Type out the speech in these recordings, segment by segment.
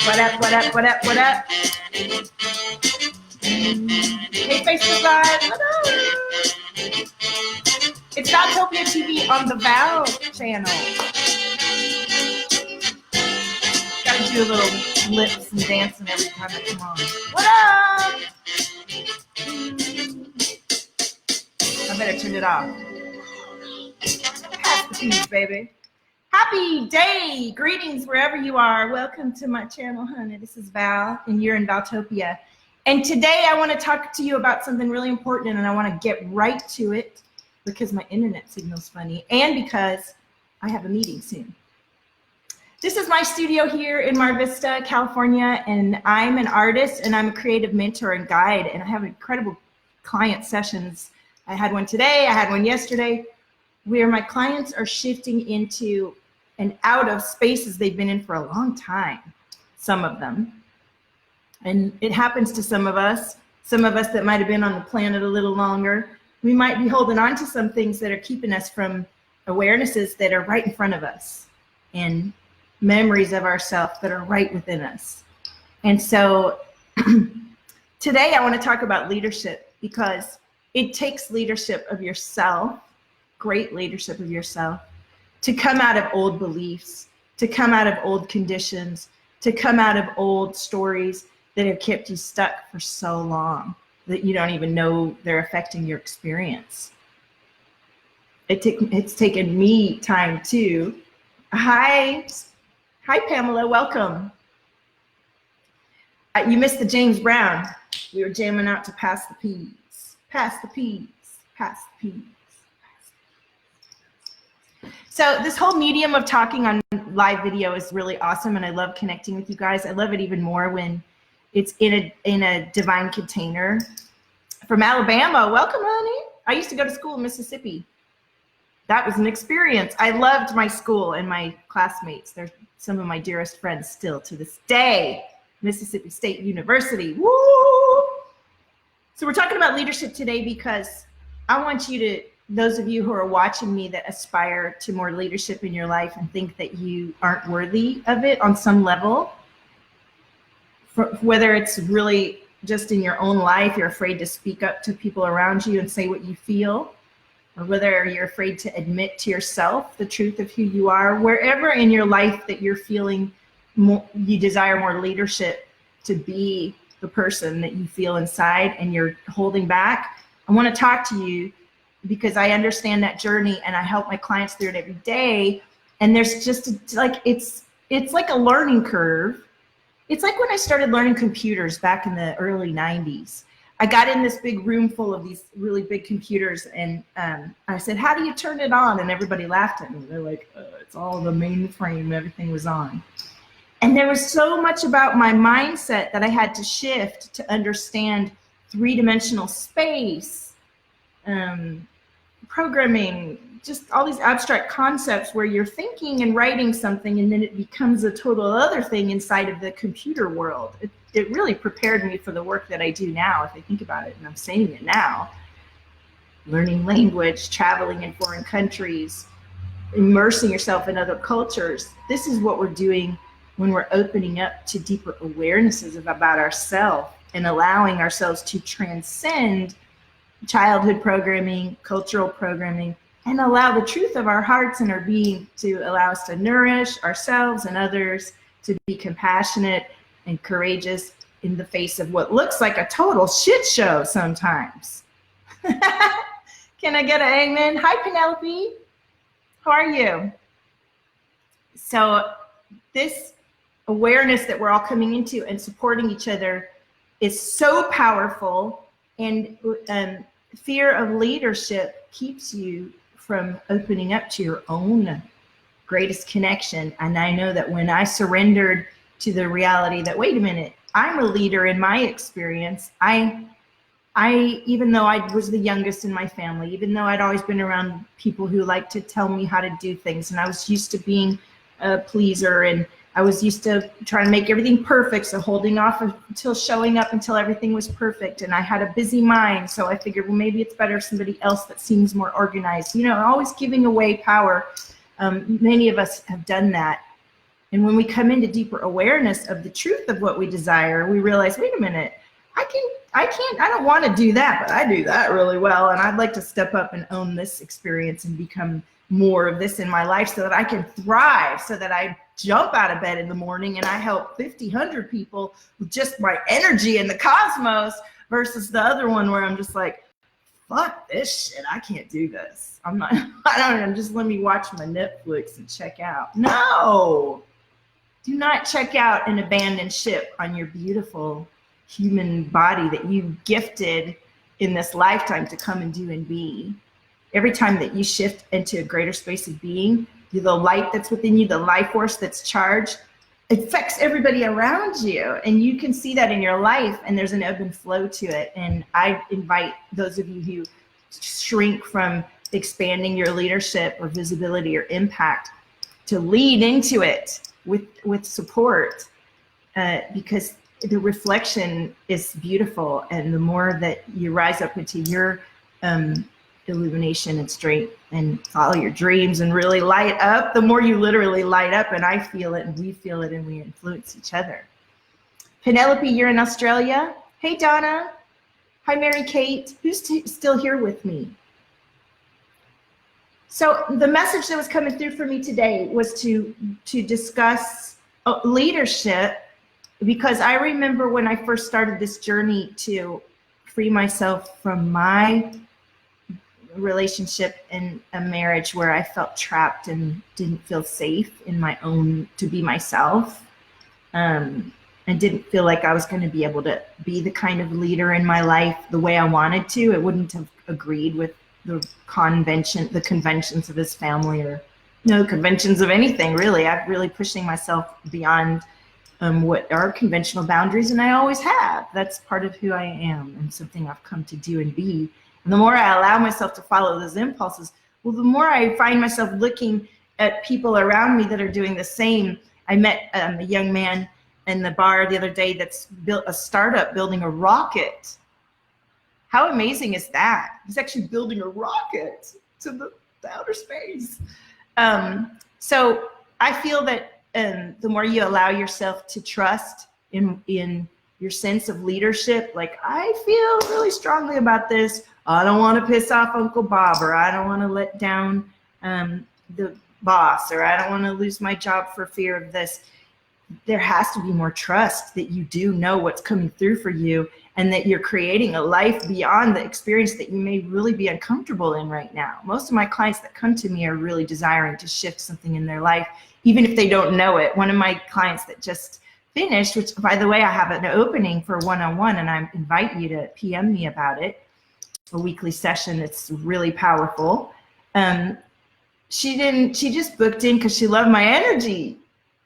What up, what up, what up, what up? Hey, Facebook Live, what up? It's Valtopia TV on the Val channel. Gotta do a little lips and dancing every time I come on. What up? I better turn it off. Pass the peas, baby. Happy day! Greetings wherever you are. Welcome to my channel, honey. This is Val, and you're in Valtopia. And today I want to talk to you about something really important, and I want to get right to it because my internet signal's funny and because I have a meeting soon. This is my studio here in Mar Vista, California, and I'm an artist and I'm a creative mentor and guide, and I have incredible client sessions. I had one today, I had one yesterday, where my clients are shifting into and out of spaces they've been in for a long time, some of them. And it happens to some of us that might have been on the planet a little longer. We might be holding on to some things that are keeping us from awarenesses that are right in front of us and memories of ourselves that are right within us. And so today I want to talk about leadership, because it takes leadership of yourself, great leadership of yourself, to come out of old beliefs, to come out of old conditions, to come out of old stories that have kept you stuck for so long that you don't even know they're affecting your experience. It's taken me time too. Hi Pamela, welcome. You missed the James Brown. We were jamming out to Pass the Peas, Pass the Peas, Pass the Peas. So this whole medium of talking on live video is really awesome, and I love connecting with you guys. I love it even more when it's in a divine container. From Alabama, welcome, honey. I used to go to school in Mississippi. That was an experience. I loved my school and my classmates. They're some of my dearest friends still to this day. Mississippi State University, woo! So we're talking about leadership today because I want you to, those of you who are watching me that aspire to more leadership in your life and think that you aren't worthy of it on some level, whether it's really just in your own life, you're afraid to speak up to people around you and say what you feel, or whether you're afraid to admit to yourself the truth of who you are, wherever in your life that you're feeling more, you desire more leadership to be the person that you feel inside and you're holding back, I want to talk to you because I understand that journey and I help my clients through it every day. And there's just it's like a learning curve. It's like when I started learning computers back in the early 90s. I got in this big room full of these really big computers, and I said, how do you turn it on? And everybody laughed at me. They're like, it's all the mainframe, everything was on. And there was so much about my mindset that I had to shift to understand three-dimensional space, programming, just all these abstract concepts where you're thinking and writing something and then it becomes a total other thing inside of the computer world. It really prepared me for the work that I do now, if I think about it, and I'm saying it now. Learning language, traveling in foreign countries, immersing yourself in other cultures. This is what we're doing when we're opening up to deeper awarenesses about ourselves and allowing ourselves to transcend childhood programming, cultural programming, and allow the truth of our hearts and our being to allow us to nourish ourselves and others, to be compassionate and courageous in the face of what looks like a total shit show sometimes. Can I get an amen? Hi, Penelope. How are you? So this awareness that we're all coming into and supporting each other is so powerful, and fear of leadership keeps you from opening up to your own greatest connection. And I know that when I surrendered to the reality that, wait a minute, I'm a leader in my experience. I even though I was the youngest in my family, even though I'd always been around people who liked to tell me how to do things, and I was used to being a pleaser, and I was used to trying to make everything perfect, so holding off until showing up until everything was perfect. And I had a busy mind, so I figured, well, maybe it's better somebody else that seems more organized. You know, always giving away power. Many of us have done that. And when we come into deeper awareness of the truth of what we desire, we realize, wait a minute, I don't want to do that, but I do that really well. And I'd like to step up and own this experience and become more of this in my life so that I can thrive, so that I jump out of bed in the morning and I help 50, 100 people with just my energy in the cosmos, versus the other one where I'm just like, fuck this shit, I can't do this. Just let me watch my Netflix and check out. No, do not check out and abandon ship on your beautiful human body that you gifted in this lifetime to come and do and be. Every time that you shift into a greater space of being, the light that's within you, the life force that's charged, it affects everybody around you. And you can see that in your life, and there's an ebb and flow to it. And I invite those of you who shrink from expanding your leadership or visibility or impact to lead into it with support, because the reflection is beautiful. And the more that you rise up into your illumination and strength and follow your dreams and really light up, the more you literally light up. And I feel it and we feel it and we influence each other. Penelope, you're in Australia. Hey, Donna. Hi, Mary Kate. Who's still here with me? So the message that was coming through for me today was to discuss leadership, because I remember when I first started this journey to free myself from my relationship in a marriage where I felt trapped and didn't feel safe in my own, to be myself, and didn't feel like I was going to be able to be the kind of leader in my life the way I wanted to. It wouldn't have agreed with the conventions of his family, or no conventions of anything really. I'm really pushing myself beyond what are conventional boundaries, and I always have. That's part of who I am and something I've come to do and be. And the more I allow myself to follow those impulses, well, the more I find myself looking at people around me that are doing the same. I met a young man in the bar the other day that's built a startup building a rocket. How amazing is that? He's actually building a rocket to the outer space. So I feel that the more you allow yourself to trust in your sense of leadership, like, I feel really strongly about this. I don't want to piss off Uncle Bob, or I don't want to let down the boss, or I don't want to lose my job for fear of this. There has to be more trust that you do know what's coming through for you, and that you're creating a life beyond the experience that you may really be uncomfortable in right now. Most of my clients that come to me are really desiring to shift something in their life, even if they don't know it. One of my clients that just finished, which, by the way, I have an opening for one-on-one, and I invite you to PM me about it, a weekly session. It's really powerful. She just booked in because she loved my energy,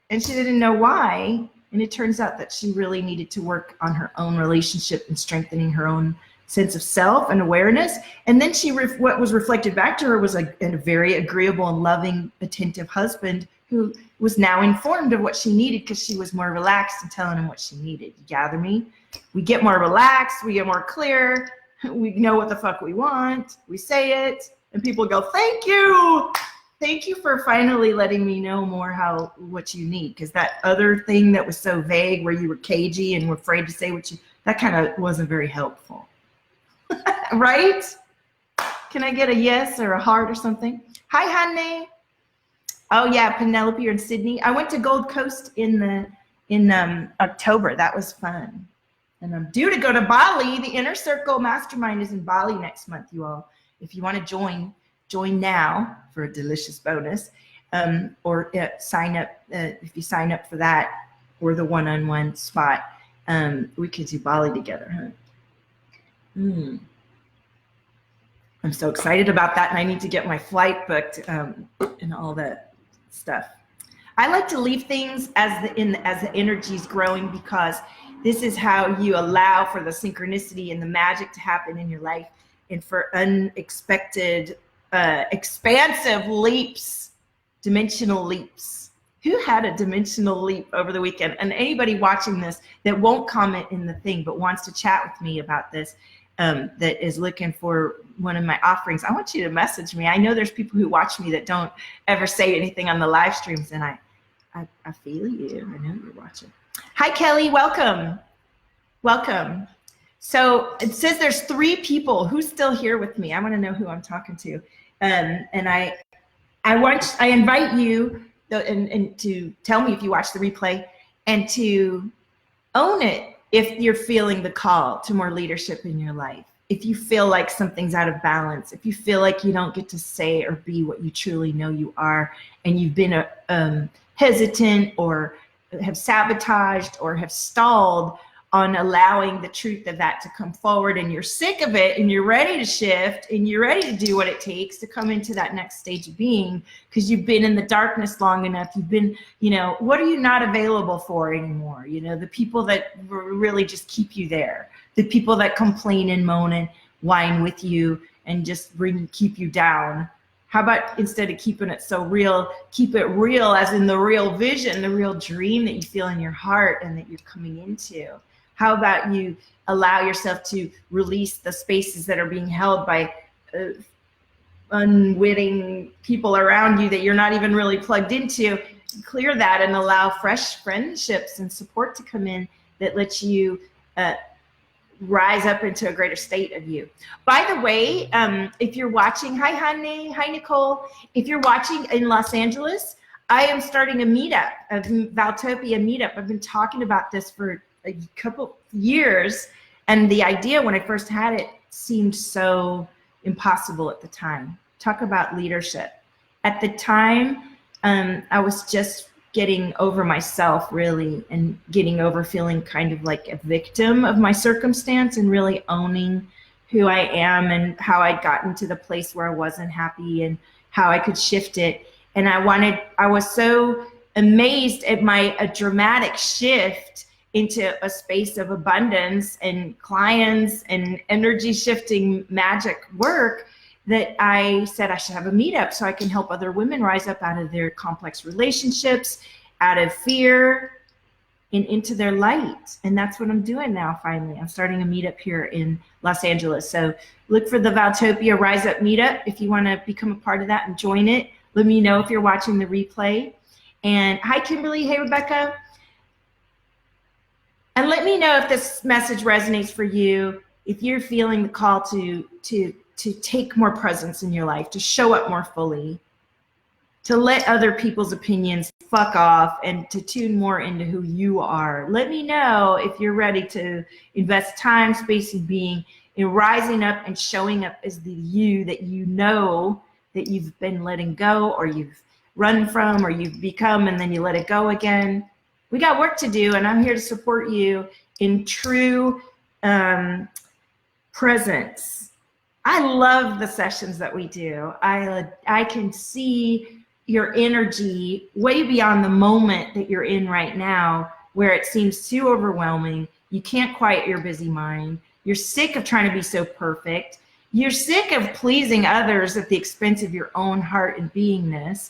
and she didn't know why. And it turns out that she really needed to work on her own relationship and strengthening her own sense of self and awareness. And then what was reflected back to her was a very agreeable and loving, attentive husband who was now informed of what she needed, because she was more relaxed and telling him what she needed. You gather me? We get more relaxed, we get more clear, we know what the fuck we want, we say it, and people go, thank you. Thank you for finally letting me know more what you need, because that other thing that was so vague, where you were cagey and were afraid to say that kind of wasn't very helpful. Right? Can I get a yes or a heart or something? Hi, honey. Oh yeah, Penelope, you're in Sydney. I went to Gold Coast in October. That was fun. And I'm due to go to Bali. The Inner Circle Mastermind is in Bali next month, you all. If you want to join now for a delicious bonus, or sign up. If you sign up for that, or the one-on-one spot, we could do Bali together, huh? I'm so excited about that, and I need to get my flight booked and all that stuff. I like to leave things as the energy's growing, because this is how you allow for the synchronicity and the magic to happen in your life, and for unexpected, expansive leaps, dimensional leaps. Who had a dimensional leap over the weekend? And anybody watching this that won't comment in the thing but wants to chat with me about this, that is looking for one of my offerings, I want you to message me. I know there's people who watch me that don't ever say anything on the live streams, and I I feel you. I know you're watching. Hi, Kelly. Welcome. Welcome. So it says there's 3 people. Who's still here with me? I want to know who I'm talking to. And I invite you and to tell me if you watch the replay and to own it if you're feeling the call to more leadership in your life. If you feel like something's out of balance, if you feel like you don't get to say or be what you truly know you are, and you've been hesitant or have sabotaged or have stalled on allowing the truth of that to come forward, and you're sick of it and you're ready to shift and you're ready to do what it takes to come into that next stage of being because you've been in the darkness long enough. You've been, what are you not available for anymore? The people that really just keep you there, the people that complain and moan and whine with you and just keep you down. How about instead of keeping it so real, keep it real as in the real vision, the real dream that you feel in your heart and that you're coming into? How about you allow yourself to release the spaces that are being held by unwitting people around you that you're not even really plugged into? Clear that and allow fresh friendships and support to come in that lets you rise up into a greater state of you. By the way, if you're watching, hi honey, hi Nicole. If you're watching in Los Angeles, I am starting a meetup, a Valtopia meetup. I've been talking about this for a couple years, and the idea when I first had it seemed so impossible at the time. Talk about leadership. At the time, I was just getting over myself really, and getting over feeling kind of like a victim of my circumstance, and really owning who I am and how I'd gotten to the place where I wasn't happy and how I could shift it. And I was so amazed at a dramatic shift into a space of abundance and clients and energy shifting magic work that I said I should have a meetup so I can help other women rise up out of their complex relationships, out of fear, and into their light. And that's what I'm doing now, finally. I'm starting a meetup here in Los Angeles. So look for the Valtopia Rise Up meetup if you want to become a part of that and join it. Let me know if you're watching the replay. And hi, Kimberly. Hey, Rebecca. And let me know if this message resonates for you, if you're feeling the call to take more presence in your life, to show up more fully, to let other people's opinions fuck off, and to tune more into who you are. Let me know if you're ready to invest time, space, and being in rising up and showing up as the you that you know that you've been letting go, or you've run from, or you've become, and then you let it go again. We got work to do, and I'm here to support you in true presence. I love the sessions that we do. I can see your energy way beyond the moment that you're in right now, where it seems too overwhelming. You can't quiet your busy mind. You're sick of trying to be so perfect. You're sick of pleasing others at the expense of your own heart and beingness.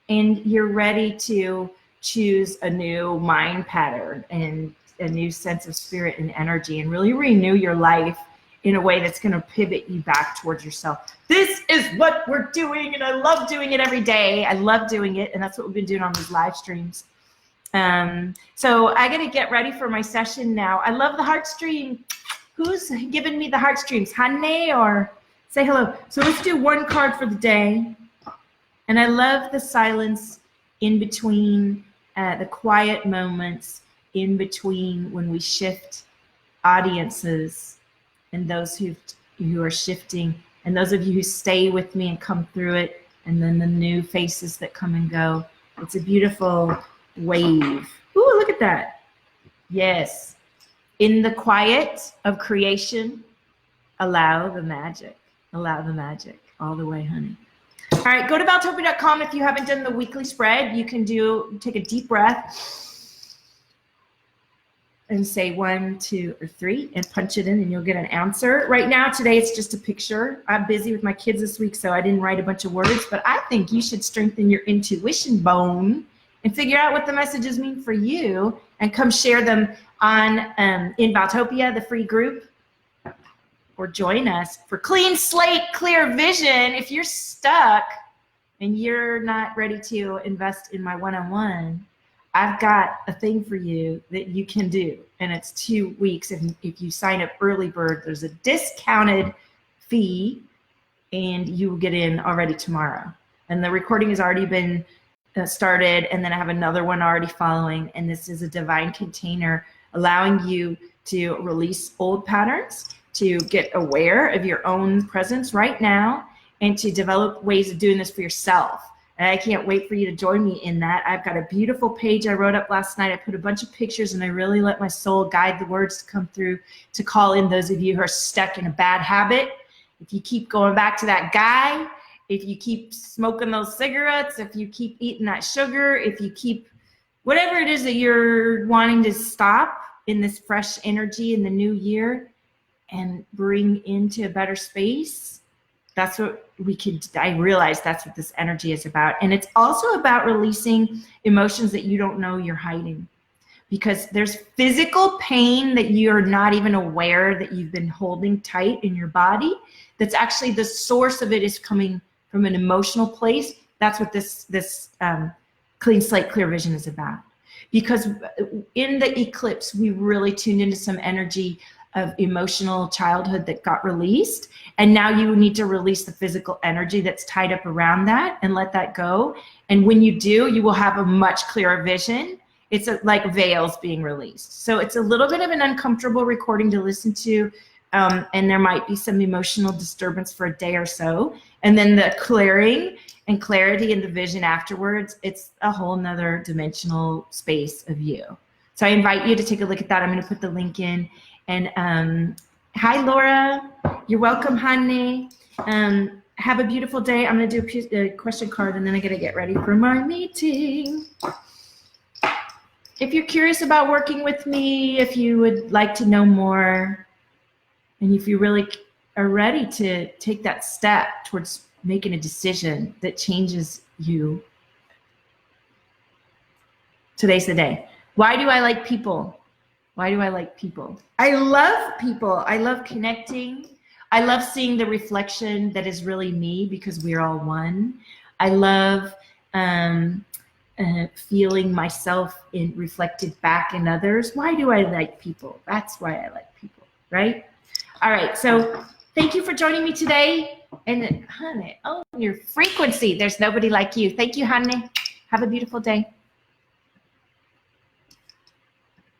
And you're ready to choose a new mind pattern and a new sense of spirit and energy, and really renew your life in a way that's going to pivot you back towards yourself. This is what we're doing, and I love doing it every day. I love doing it, and that's what we've been doing on these live streams. So I got to get ready for my session now. I love the heart stream. Who's giving me the heart streams? Honey, or say hello. So let's do one card for the day. And I love the silence in between, the quiet moments in between when we shift audiences, and those who are shifting, and those of you who stay with me and come through it, and then the new faces that come and go. It's a beautiful wave. Ooh, look at that. Yes. In the quiet of creation, allow the magic. Allow the magic all the way, honey. All right, go to Valtopia.com if you haven't done the weekly spread. You can take a deep breath and say 1, 2, or 3 and punch it in, and you'll get an answer. Right now, today, it's just a picture. I'm busy with my kids this week, so I didn't write a bunch of words, but I think you should strengthen your intuition bone and figure out what the messages mean for you, and come share them on in Valtopia, the free group, or join us for clean slate, clear vision. If you're stuck and you're not ready to invest in my one-on-one, I've got a thing for you that you can do, and it's 2 weeks. And if you sign up early bird, there's a discounted fee, and you will get in already tomorrow. And the recording has already been started, and then I have another one already following. And this is a divine container allowing you to release old patterns, to get aware of your own presence right now, and to develop ways of doing this for yourself. And I can't wait for you to join me in that. I've got a beautiful page I wrote up last night. I put a bunch of pictures, and I really let my soul guide the words to come through to call in those of you who are stuck in a bad habit. If you keep going back to that guy, if you keep smoking those cigarettes, if you keep eating that sugar, if you keep whatever it is that you're wanting to stop in this fresh energy in the new year and bring into a better space, that's what I realize that's what this energy is about. And it's also about releasing emotions that you don't know you're hiding, because there's physical pain that you're not even aware that you've been holding tight in your body. That's actually the source of it is coming from an emotional place. That's what this clean slate, clear vision is about. Because in the eclipse, we really tuned into some energy of emotional childhood that got released. And now you need to release the physical energy that's tied up around that and let that go. And when you do, you will have a much clearer vision. It's like veils being released. So it's a little bit of an uncomfortable recording to listen to. And there might be some emotional disturbance for a day or so. And then the clearing and clarity in the vision afterwards, it's a whole nother dimensional space of you. So I invite you to take a look at that. I'm going to put the link in. And hi, Laura. You're welcome, honey. Have a beautiful day. I'm going to do a question card, and then I'm going to get ready for my meeting. If you're curious about working with me, if you would like to know more, and if you really are ready to take that step towards making a decision that changes you, today's the day. Why do I like people? Why do I like people? I love people. I love connecting. I love seeing the reflection that is really me, because we're all one. I love feeling myself reflected back in others. Why do I like people? That's why I like people, right? All right, so thank you for joining me today. And honey, oh, your frequency, there's nobody like you. Thank you, honey. Have a beautiful day.